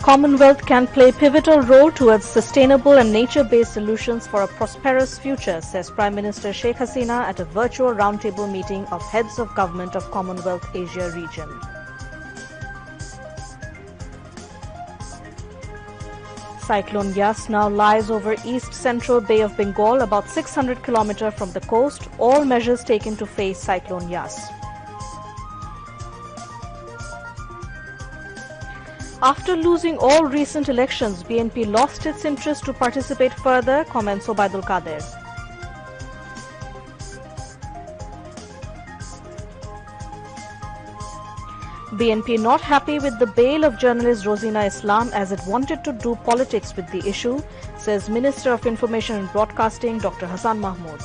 Commonwealth can play a pivotal role towards sustainable and nature-based solutions for a prosperous future, says Prime Minister Sheikh Hasina at a virtual roundtable meeting of heads of government of Commonwealth Asia region. Cyclone Yas now lies over east central Bay of Bengal, about 600 km from the coast. All measures taken to face Cyclone Yas. After losing all recent elections, BNP lost its interest to participate further, comments Obaidul Qadir. BNP not happy with the bail of journalist Rosina Islam as it wanted to do politics with the issue, says Minister of Information and Broadcasting Dr. Hassan Mahmood.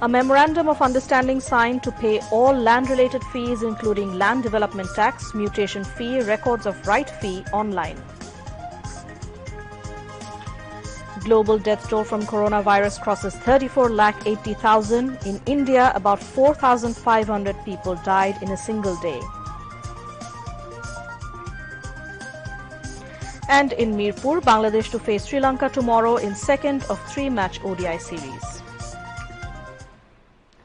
A memorandum of understanding signed to pay all land-related fees including land development tax, mutation fee, records of right fee online. Global death toll from coronavirus crosses 34,80,000. In India, about 4,500 people died in a single day. And in Mirpur, Bangladesh to face Sri Lanka tomorrow in second of three-match ODI series.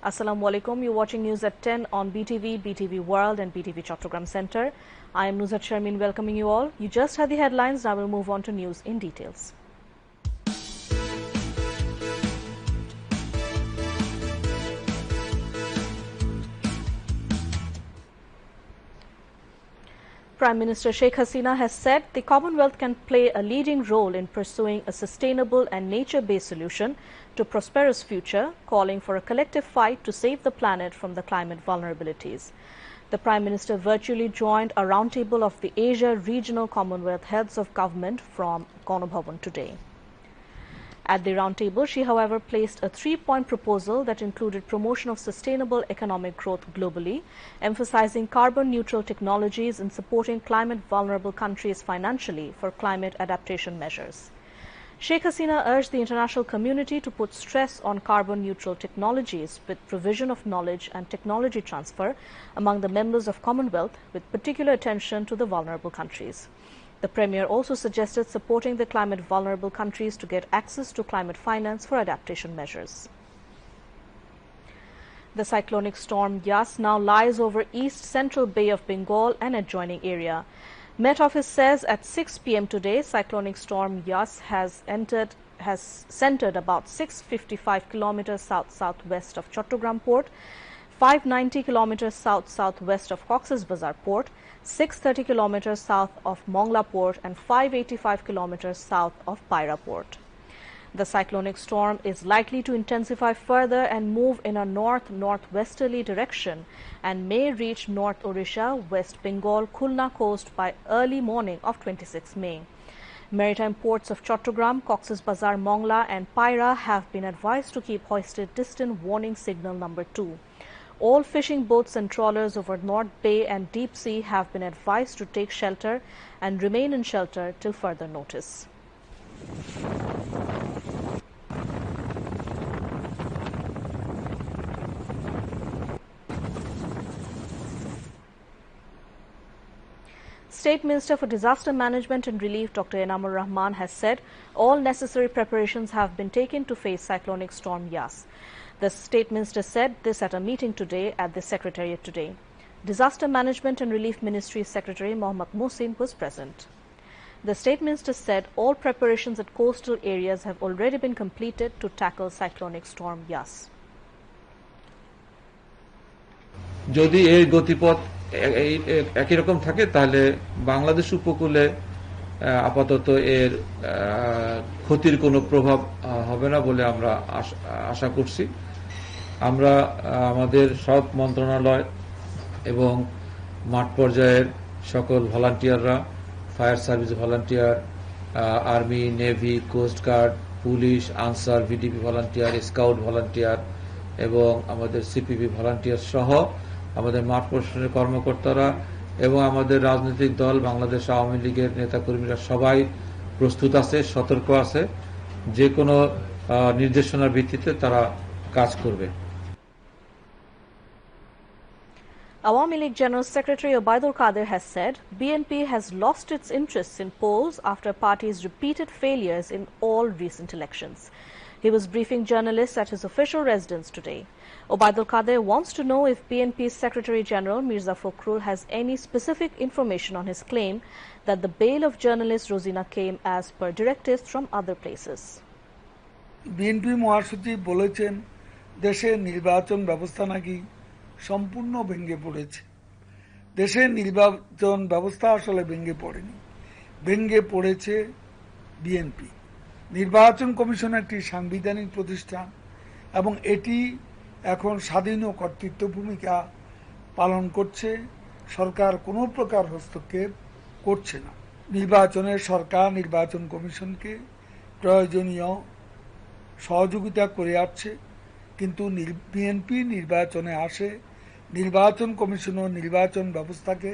Assalamu alaikum. You're watching news at 10 on BTV, BTV World and BTV Chattogram Center. I am Nuzhat Sharmin welcoming you all. You just had the headlines. Now we'll move on to news in details. Prime Minister Sheikh Hasina has said the Commonwealth can play a leading role in pursuing a sustainable and nature-based solution to prosperous future, calling for a collective fight to save the planet from the climate vulnerabilities. The Prime Minister virtually joined a roundtable of the Asia Regional Commonwealth Heads of Government from Ganabhavan today. At the roundtable, she, however, placed a three-point proposal that included promotion of sustainable economic growth globally, emphasizing carbon-neutral technologies and supporting climate-vulnerable countries financially for climate adaptation measures. Sheikh Hasina urged the international community to put stress on carbon-neutral technologies with provision of knowledge and technology transfer among the members of Commonwealth, with particular attention to the vulnerable countries. The Premier also suggested supporting the climate-vulnerable countries to get access to climate finance for adaptation measures. The cyclonic storm Yas now lies over east central Bay of Bengal and adjoining area. Met Office says at 6 p.m. today, cyclonic storm Yas has centered about 655 kilometers south-southwest of Chattogram Port, 590 kilometers south-southwest of Cox's Bazar Port, 630 kilometers south of Mongla Port and 585 kilometers south of Paira Port. The cyclonic storm is likely to intensify further and move in a north-northwesterly direction and may reach North Odisha, West Bengal, Khulna coast by early morning of 26 May. Maritime ports of Chattogram, Cox's Bazar, Mongla and Paira have been advised to keep hoisted distant warning signal number 2. All fishing boats and trawlers over North Bay and Deep Sea have been advised to take shelter and remain in shelter till further notice. State Minister for Disaster Management and Relief Dr. Enamur Rahman has said all necessary preparations have been taken to face cyclonic storm Yas. The State Minister said this at a meeting today at the Secretariat today. Disaster Management and Relief Ministry Secretary Mohammad Mohsin was present. The State Minister said all preparations at coastal areas have already been completed to tackle cyclonic storm Yas. যদি এর গতিপথ একই রকম থাকে তাহলে বাংলাদেশ উপকূলে আপাতত এর ক্ষতির কোনো প্রভাব হবে না বলে আমরা আশা করছি। আমরা আমাদের সব মন্ত্রণালয় এবং মাঠ পর্যায়ের সকল ভলান্টিয়াররা, fire service volunteer, army, navy, coast guard, police, Ansar, VDP volunteer, scout volunteer এবং আমাদের সিপিবি ভলান্টিয়ার সহ আমাদের মাঠ প্রশাসনের কর্মকর্তারা এবং আমাদের রাজনৈতিক দল বাংলাদেশ আওয়ামী লীগের নেতাকর্মীরা সবাই প্রস্তুত আছে, সতর্ক আছে, যে কোনো নির্দেশনার ভিত্তিতে তারা কাজ করবে। Awami League General Secretary Obaidul Qadir has said BNP has lost its interests in polls after party's repeated failures in all recent elections. He was briefing journalists at his official residence today. Obaidul Qadir wants to know if BNP's Secretary General Mirza Fakhrul has any specific information on his claim that the bail of journalist Rosina came as per directives from other places. BNP মহাসচিব বলেছেন দেশে নির্বাচন ব্যবস্থা নাকি সম্পূর্ণ ভেঙে পড়েছে। দেশের নির্বাচন ব্যবস্থা আসলে ভেঙে পড়েনি, ভেঙে পড়েছে বিএনপি। নির্বাচন কমিশন একটি সাংবিধানিক প্রতিষ্ঠান এবং এটি এখন স্বাধীন ও কর্তৃত্ব ভূমিকা পালন করছে। সরকার কোনো প্রকার হস্তক্ষেপ করছে না। নির্বাচনের সরকার নির্বাচন কমিশনকে প্রয়োজনীয় সহযোগিতা করে আসছে, কিন্তু বিএনপি নির্বাচনে আসে নির্বাচন কমিশন ও নির্বাচন ব্যবস্থাকে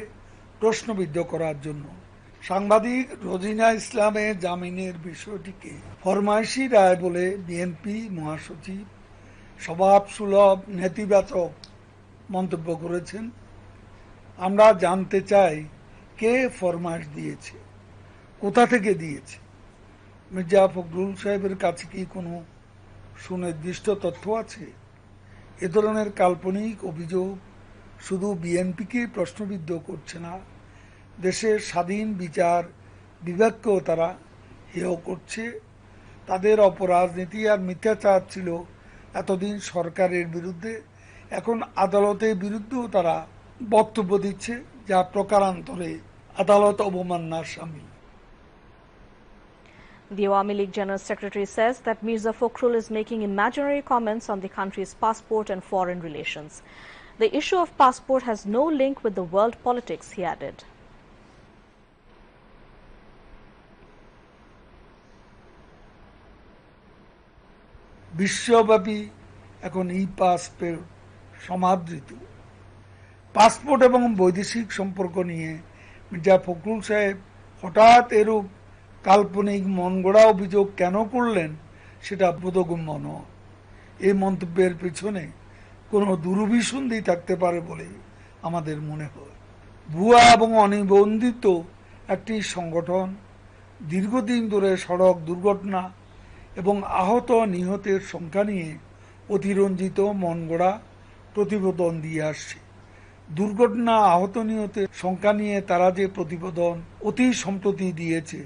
প্রশ্নবিদ্ধ করার জন্য। সাংবাদিক রোজিনা ইসলামের জামিনের বিষয়টিকে ফরমাইশি রায় বলে বিএনপি মহাসচিব স্বভাবসুলভ নেতিবাচক মন্তব্য করেছেন। আমরা জানতে চাই কে ফরমাইশ দিয়েছে, কোথা থেকে দিয়েছে। মির্জা ফখরুল সাহেবের কাছে কি কোনো সুনির্দিষ্ট তথ্য আছে? এ ধরনের কাল্পনিক অভিযোগ শুধু বিএনপিকে প্রশ্নবিদ্ধ করছে না, দেশের স্বাধীন বিচার বিভাগকেও তারা হেয় করছে। তাদের অপরাজনীতি আর মিথ্যাচার ছিল এতদিন সরকারের বিরুদ্ধে, এখন আদালতের বিরুদ্ধেও তারা বক্তব্য দিচ্ছে, যা প্রকারান্তরে আদালত অবমাননার শামিল। The Awami League General Secretary says that Mirza Fakhrul is making imaginary comments on the country's passport and foreign relations. The issue of passport has no link with the world politics, he added. বিশ্বব্যাপী এখন passport সমাদৃত। Passport এবং বৈদেশিক সম্পর্ক নিয়ে মির্জা ফখরুল সাহেব হঠাৎ এরূপ কাল্পনিক মনগড়া অভিযোগ কেন করলেন সেটা বোধগম্য নয়। এই মন্তব্যের পেছনে কোনো দুরভিসন্ধি থাকতে পারে বলে আমাদের মনে হয়। ভুয়া এবং অনিবন্ধিত একটি সংগঠন দীর্ঘদিন ধরে সড়ক দুর্ঘটনা এবং আহত নিহতের সংখ্যা নিয়ে অতিরঞ্জিত মনগড়া প্রতিবেদন দিয়ে আসছে। দুর্ঘটনা আহত নিহতের সংখ্যা নিয়ে তারা যে প্রতিবেদন অতি সম্প্রতি দিয়েছে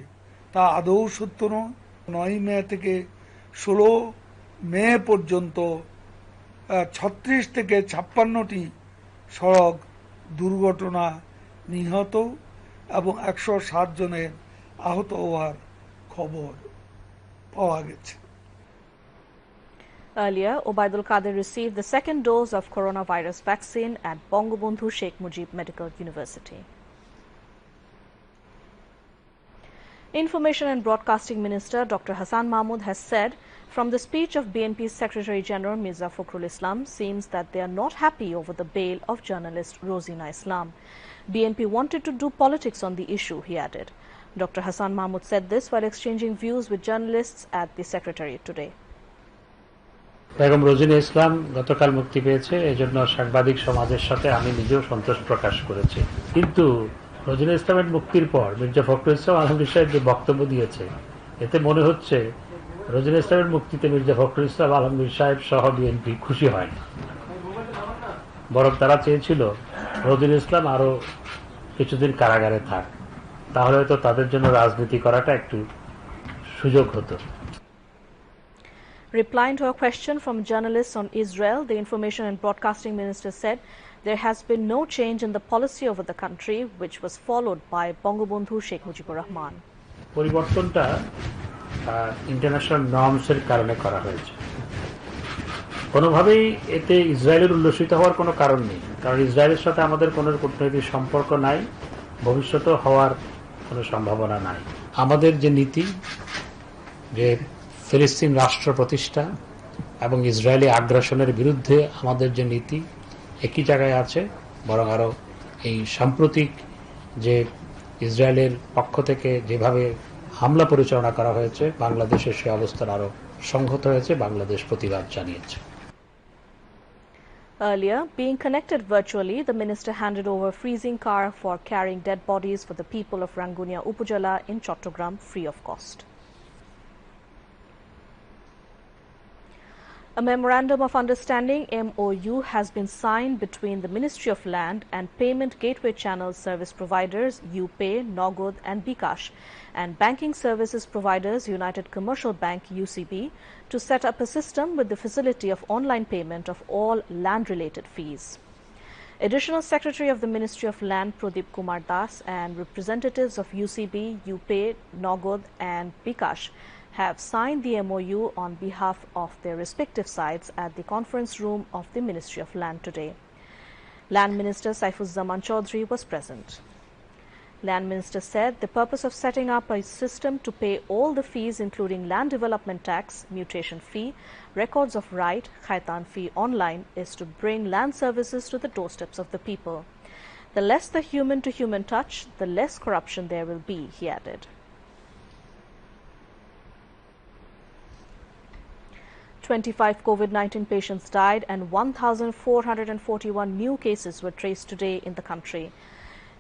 তা আদৌ সত্য নয়। 9 মে থেকে 16 মে পর্যন্ত 36 থেকে 56টি সড়ক দুর্ঘটনা নিহত এবং 160 জনের আহত হওয়ার খবর পাওয়া গেছে। Earlier, Obaidul Qadir received the second dose of coronavirus vaccine at Bangabandhu Sheikh Mujib Medical University. Information and Broadcasting Minister Dr. Hasan Mahmud has said from the speech of BNP's Secretary General Mirza Fakhrul Islam seems that they are not happy over the bail of journalist Rosina Islam. BNP wanted to do politics on the issue, he added. Dr. Hasan Mahmud said this while exchanging views with journalists at the Secretariat today. Begum Rozina ইসলাম গতকাল মুক্তি পেয়েছে, এজন্য সাংবাদিক সমাজের সাথে আমি নিজেও সন্তোষ প্রকাশ করেছি। কিন্তু রোজিনা ইসলামের মুক্তির পর মির্জা ফখরুল ইসলাম আলমগীর সাহেব যে বক্তব্য দিয়েছে, এতে মনে হচ্ছে রোজিনা ইসলামের মুক্তিতে মির্জা ফখরুল ইসলাম আলমগীর সাহেব সহ বিএনপি খুশি হয়নি, বরং তারা চেয়েছিল রোজিনা ইসলাম আরো কিছুদিন কারাগারে থাক, তাহলে হয়তো তাদের জন্য রাজনীতি করাটা একটু সুযোগ হতো। Replying to a question from journalists on Israel, the Information and Broadcasting Minister said there has been no change in the policy over the country, which was followed by Bangabandhu Sheikh Mujibur Rahman. পরিবর্তনটা international নর্মসের কারণে করা হয়েছে। কোনোভাবেই এতে ইসরায়েলের উল্লসিত হওয়ার কোনো কারণ নেই, কারণ ইসরায়েলের সাথে আমাদের কোনো কূটনৈতিক সম্পর্ক নাই, ভবিষ্যতেও হওয়ার কোনো সম্ভাবনা নাই। আমাদের যে নীতি, যে ফিলিস্তিন রাষ্ট্র প্রতিষ্ঠা এবং ইসরায়েলি আগ্রাসনের বিরুদ্ধে আমাদের যে নীতি একই জায়গায় আছে, বরং আরও এই সাম্প্রতিক যে ইসরায়েলের পক্ষ থেকে যেভাবে হামলা পরিচালনা করা হয়েছে, বাংলাদেশের সে অবস্থান আরও সংহত হয়েছে, বাংলাদেশ প্রতিবাদ জানিয়েছে। Earlier, being connected virtually, the minister handed over a freezing car for carrying dead bodies for the people of Rangunia Upazila in Chattogram free of cost. A Memorandum of Understanding (MOU) has been signed between the Ministry of Land and Payment Gateway Channel Service Providers UPay, Nagad and bKash and banking services providers United Commercial Bank UCB to set up a system with the facility of online payment of all land-related fees. Additional Secretary of the Ministry of Land Pradeep Kumar Das and representatives of UCB, UPay, Nagad and bKash have signed the MOU on behalf of their respective sides at the conference room of the Ministry of Land today. Land Minister Saifuzzaman Chaudhry was present. Land Minister said the purpose of setting up a system to pay all the fees including land development tax, mutation fee, records of right, khaitan fee online is to bring land services to the doorsteps of the people. The less the human-to-human touch, the less corruption there will be, he added. 25 COVID-19 patients died and 1,441 new cases were traced today in the country.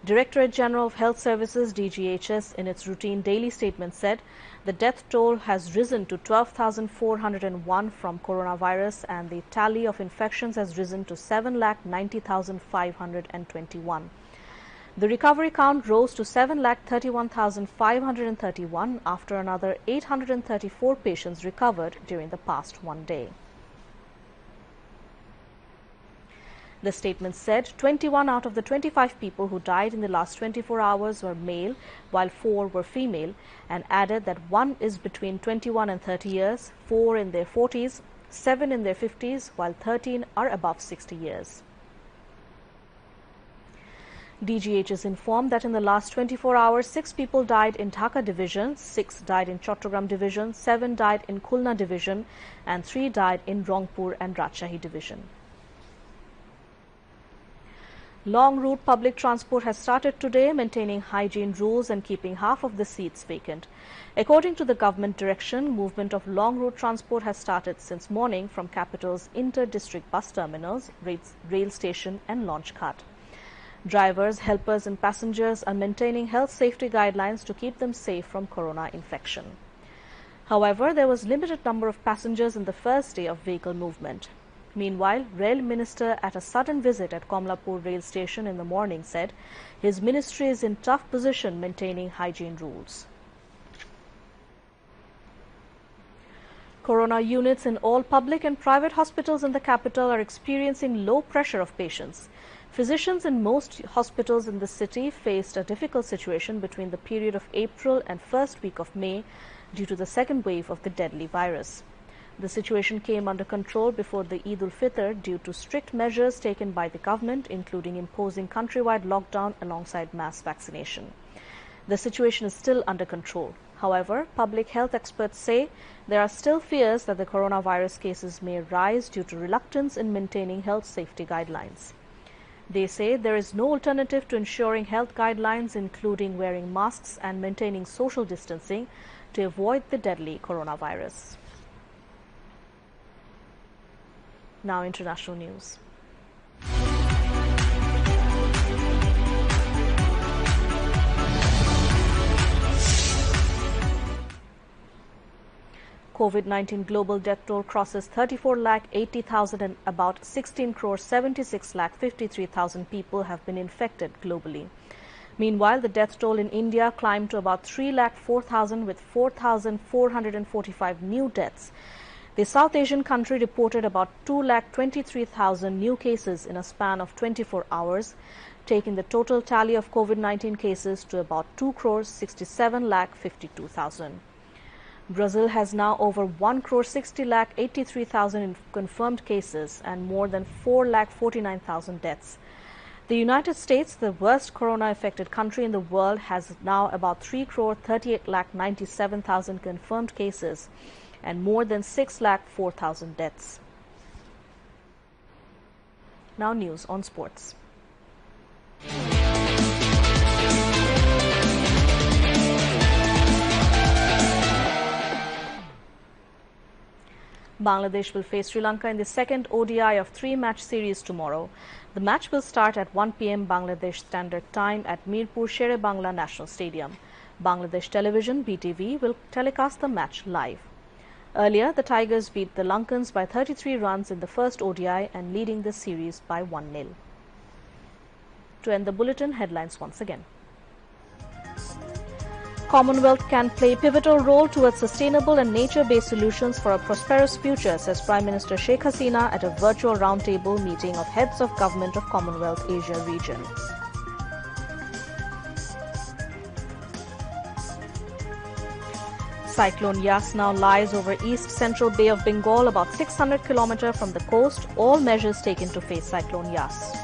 Directorate General of Health Services DGHS in its routine daily statement said the death toll has risen to 12,401 from coronavirus and the tally of infections has risen to 7,90,521. The recovery count rose to 7,31,531 after another 834 patients recovered during the past one day. The statement said 21 out of the 25 people who died in the last 24 hours were male, while 4 were female, and added that 1 is between 21 and 30 years, 4 in their 40s, 7 in their 50s, while 13 are above 60 years. DGH is informed that in the last 24 hours, 6 people died in Dhaka division, 6 died in Chattogram division, 7 died in Khulna division, and 3 died in Rangpur and Rajshahi division. Long route public transport has started today, maintaining hygiene rules and keeping half of the seats vacant. According to the government direction, movement of long route transport has started since morning from capital's inter-district bus terminals, rail station and launch ghat. Drivers, helpers and passengers are maintaining health safety guidelines to keep them safe from corona infection. However, there was limited number of passengers in the first day of vehicle movement. Meanwhile, Rail Minister at a sudden visit at Komlapur rail station in the morning said his ministry is in tough position maintaining hygiene rules. Corona units in all public and private hospitals in the capital are experiencing low pressure of patients. Physicians in most hospitals in the city faced a difficult situation between the period of April and first week of May due to the second wave of the deadly virus. The situation came under control before the Eid ul-Fitr due to strict measures taken by the government, including imposing countrywide lockdown alongside mass vaccination. The situation is still under control. However, public health experts say there are still fears that the coronavirus cases may rise due to reluctance in maintaining health safety guidelines. They say there is no alternative to ensuring health guidelines, including wearing masks and maintaining social distancing to avoid the deadly coronavirus. Now international news. COVID-19 global death toll crosses 34,80,000 and about 16 crore 76,53,000 people have been infected globally. Meanwhile, the death toll in India climbed to about 3,04,000 with 4,445 new deaths. The South Asian country reported about 2,23,000 new cases in a span of 24 hours, taking the total tally of COVID-19 cases to about 2 crore 67,52,000. Brazil has now over 1 crore 60,83,000 confirmed cases and more than 4,49,000 deaths. The United States, the worst corona-affected country in the world, has now about 3 crore 38,97,000 confirmed cases and more than 6,04,000 deaths. Now news on sports. Bangladesh will face Sri Lanka in the second ODI of three-match series tomorrow. The match will start at 1 p.m. Bangladesh Standard Time at Mirpur Shere-Bangla National Stadium. Bangladesh Television (BTV) will telecast the match live. Earlier, the Tigers beat the Lankans by 33 runs in the first ODI and leading the series by 1-0. To end the bulletin, headlines once again. Commonwealth can play pivotal role towards sustainable and nature-based solutions for a prosperous future, says Prime Minister Sheikh Hasina at a virtual roundtable meeting of heads of government of Commonwealth Asia region. Cyclone Yas now lies over east central Bay of Bengal, about 600 km from the coast. All measures taken to face Cyclone Yas.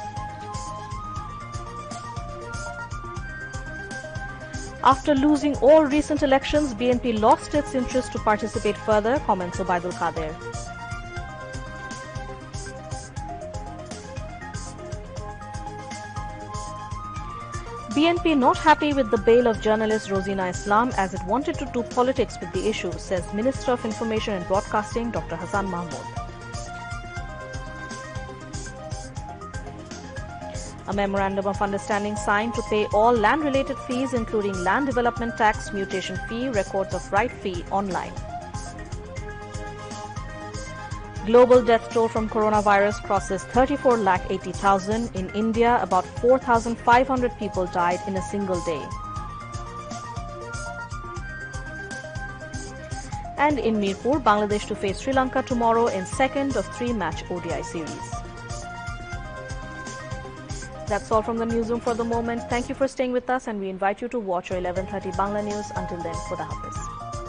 After losing all recent elections, BNP lost its interest to participate further, comments Obaidul Qadir. BNP not happy with the bail of journalist Rosina Islam as it wanted to do politics with the issue, says Minister of Information and Broadcasting Dr. Hassan Mahmood. A memorandum of understanding signed to pay all land-related fees, including land development tax, mutation fee, records of right fee, online. Global death toll from coronavirus crosses 34,80,000. In India, about 4,500 people died in a single day. And in Mirpur, Bangladesh to face Sri Lanka tomorrow in second of three-match ODI series. That's all from the newsroom for the moment. Thank you for staying with us, and we invite you to watch our 11:30 Bangla News. Until then, Khuda Hafiz.